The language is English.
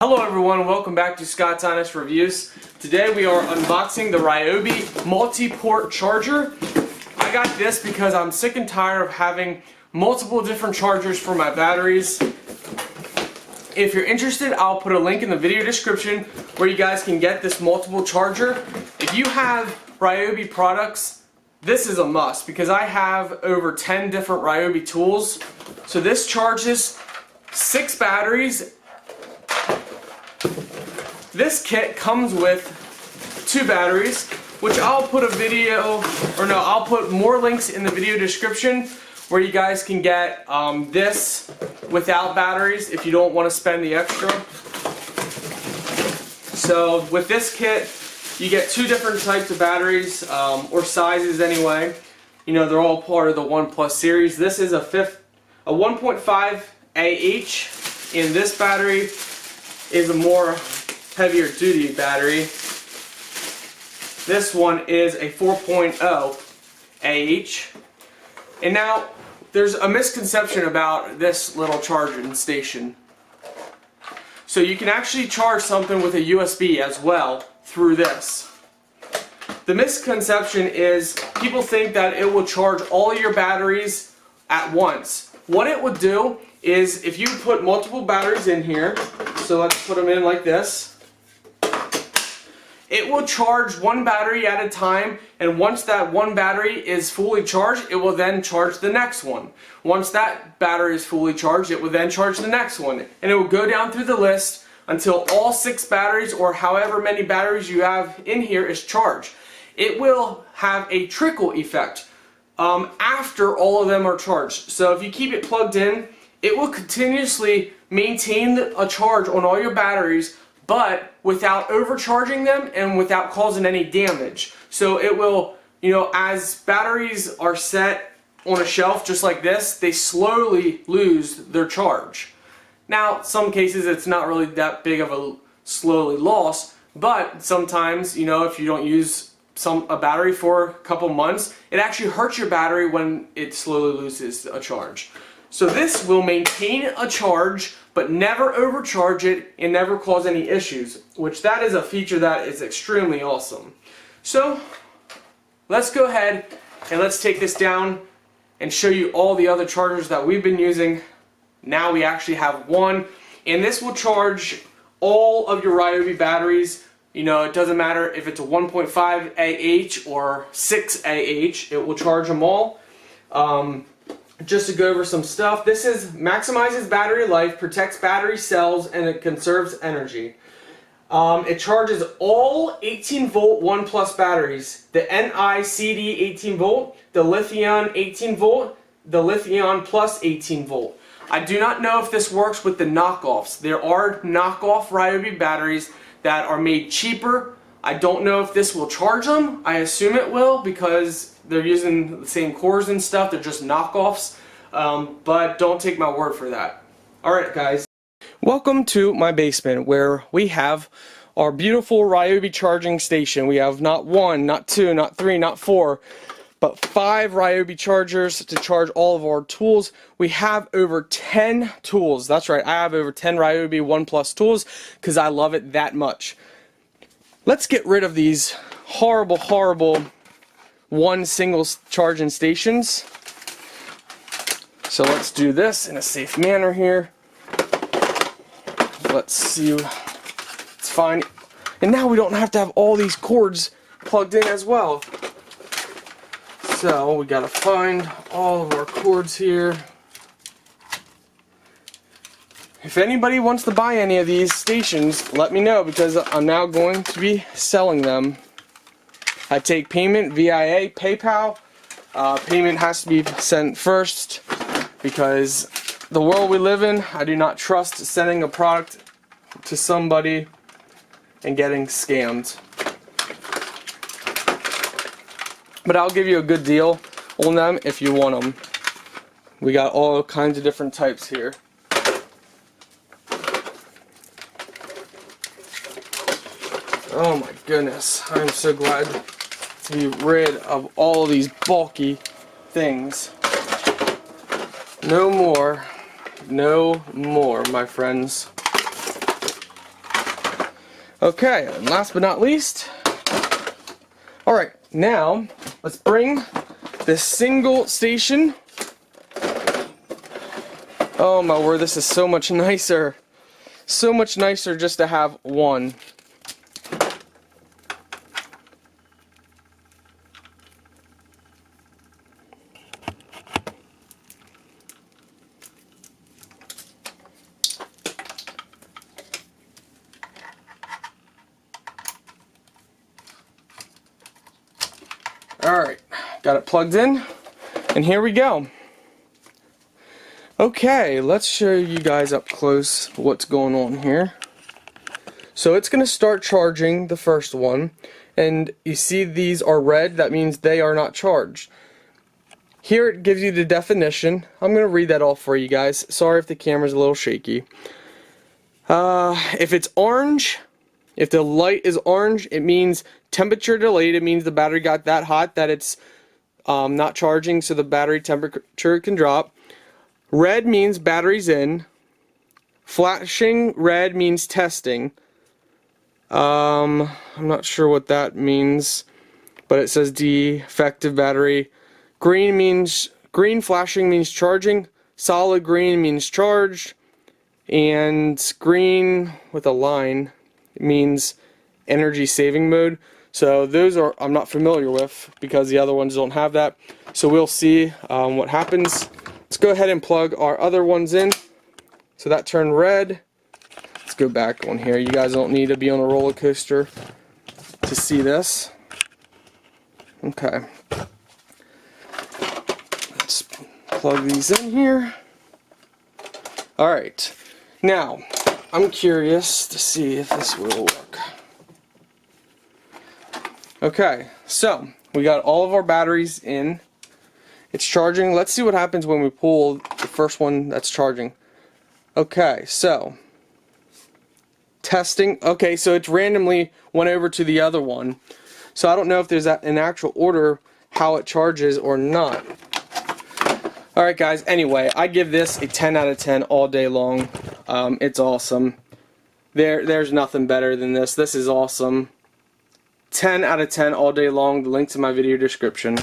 Hello everyone, welcome back to Scott's Honest Reviews. Today we are unboxing the Ryobi multi-port charger. I got this because I'm sick and tired of having multiple different chargers for my batteries. If you're interested, I'll put a link in the video description where you guys can get this multiple charger. If you have Ryobi products, this is a must because I have over 10 different Ryobi tools. So this charges 6 batteries. This kit comes with 2 batteries, which I'll put I'll put more links in the video description where you guys can get this without batteries if you don't want to spend the extra. So with this kit, you get 2 different types of batteries, or sizes anyway. You know, they're all part of the 1+ series. This is a 1.5 AH, and this battery is a more heavier duty battery. This one is a 4.0 AH. And now there's a misconception about this little charging station. So you can actually charge something with a USB as well through this. The misconception is people think that it will charge all your batteries at once. What it would do is if you put multiple batteries in here, so let's put them in like this, it will charge one battery at a time, and once that one battery is fully charged, it will then charge the next one. Once that battery is fully charged, it will then charge the next one, and it will go down through the list until all 6 batteries or however many batteries you have in here is charged. It will have a trickle effect after all of them are charged. So if you keep it plugged in, it will continuously maintain a charge on all your batteries, but without overcharging them and without causing any damage. So it will, you know, as batteries are set on a shelf just like this, they slowly lose their charge. Now, some cases it's not really that big of a slowly loss, but sometimes, you know, if you don't use a battery for a couple months, it actually hurts your battery when it slowly loses a charge. So this will maintain a charge but never overcharge it and never cause any issues, which that is a feature that is extremely awesome. So let's go ahead and let's take this down and show you all the other chargers that we've been using. Now we actually have one, and this will charge all of your Ryobi batteries. You know, it doesn't matter if it's a 1.5 AH or 6 AH, it will charge them all. Just to go over some stuff, this maximizes battery life, protects battery cells, and it conserves energy. It charges all 18 volt 1+ batteries, the NICD 18 volt, the Lithium-Ion 18 volt, the Lithium-Ion Plus 18 volt. I do not know if this works with the knockoffs. There are knockoff Ryobi batteries that are made cheaper. I don't know if this will charge them. I assume it will because they're using the same cores and stuff. They're just knockoffs. But don't take my word for that. Alright guys. Welcome to my basement where we have our beautiful Ryobi charging station. We have not 1, not 2, not 3, not 4, but 5 Ryobi chargers to charge all of our tools. We have over 10 tools. That's right, I have over 10 Ryobi 1+ tools because I love it that much. Let's get rid of these horrible one single charging stations. So let's do this in a safe manner here. Let's see. It's fine. And now we don't have to have all these cords plugged in as well. So we gotta find all of our cords here. If anybody wants to buy any of these stations, let me know because I'm now going to be selling them. I take payment via PayPal. Payment has to be sent first because the world we live in, I do not trust sending a product to somebody and getting scammed. But I'll give you a good deal on them if you want them. We got all kinds of different types here. Oh my goodness, I'm so glad to be rid of all these bulky things. No more, my friends. Okay, and last but not least, alright, now let's bring this single station. Oh my word, this is so much nicer. So much nicer just to have one. Alright, got it plugged in, and here we go. Okay, let's show you guys up close what's going on here. So it's going to start charging the first one, and you see these are red, that means they are not charged. Here it gives you the definition. I'm going to read that all for you guys. Sorry if the camera's a little shaky. If it's orange, if the light is orange, it means temperature delayed. It means the battery got that hot that it's not charging, so the battery temperature can drop. Red means battery's in. Flashing red means testing. I'm not sure what that means, but it says defective battery. Green flashing means charging. Solid green means charged. And green with a line means energy saving mode. So those are I'm not familiar with because the other ones don't have that. So we'll see what happens. Let's go ahead and plug our other ones in. So that turned red. Let's go back on here. You guys don't need to be on a roller coaster to see this. Okay. Let's plug these in here. Alright. Now, I'm curious to see if this will work. Okay, so we got all of our batteries in. It's charging. Let's see what happens when we pull the first one that's charging. Okay, so testing. Okay, so it's randomly went over to the other one. So I don't know if there's an actual order how it charges or not. Alright guys, anyway, I give this a 10 out of 10 all day long. It's awesome. There's nothing better than this. This is awesome. 10 out of 10 all day long. The link's in my video description.